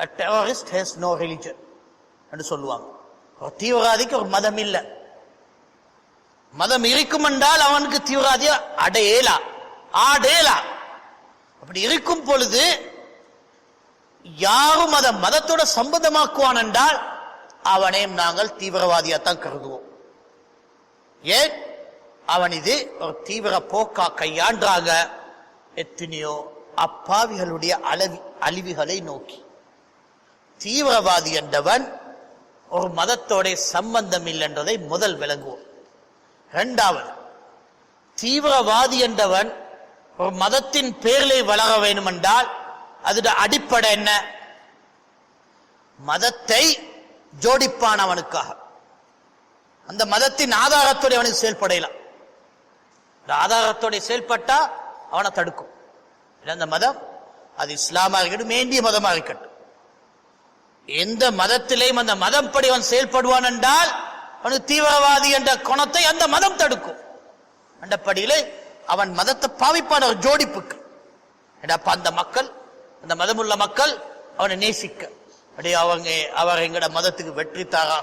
A terrorist has no religion என்று சொல்லுவாங்க. ஒரு தீவிரவாதிக்கு ஒரு மதம் இல்லை. மதம் இருக்கும் என்றால் அவனுக்கு தீவிரவாதிய அடையலா ஆடேலா. அப்படி இருக்கும் பொழுது யாரும் அதை மதத்தோட சம்பந்தமாக்குவான் என்றால் அவனையும் நாங்கள் தீவிரவாதியாத்தான் கருதுவோம். ஏன் அவன் இது ஒரு தீவிர போக்கா கையாண்டாங்க எத்தனையோ அப்பாவிகளுடைய அழிவுகளை நோக்கி. தீவிரவாதி என்றவன் ஒரு மதத்தோட சம்பந்தம் இல்லை என்றதை முதல் விளங்குவோம். இரண்டாவது, தீவிரவாதி என்றவன் ஒரு மதத்தின் பேரிலே வளர வேண்டும் என்றால் அதோட அடிப்படை என்ன? மதத்தை ஜோடிப்பான் அவனுக்காக. அந்த மதத்தின் ஆதாரத்தோட அவனுக்கு செயல்படலாம். ஆதாரத்தோட செயல்பட்டா அவனை தடுக்கும். அந்த மதம் அது இஸ்லாமா இருக்கட்டும், வேண்டிய மதமா இருக்கட்டும், எந்த மதத்திலேயும் அந்த மதம் படி அவன் செயல்படுவான் என்றால் அவனுக்கு தீவிரவாதி என்ற குணத்தை அந்த மதம் தடுக்கும். அந்த படியிலே அவன் மதத்தை பாவிப்பான் ஒரு ஜோடிப்புக்கு. அந்த மக்கள், அந்த மதமுள்ள மக்கள் அவனை நேசிக்க, அப்படியே அவர் எங்கட மதத்துக்கு வெற்றி தாரா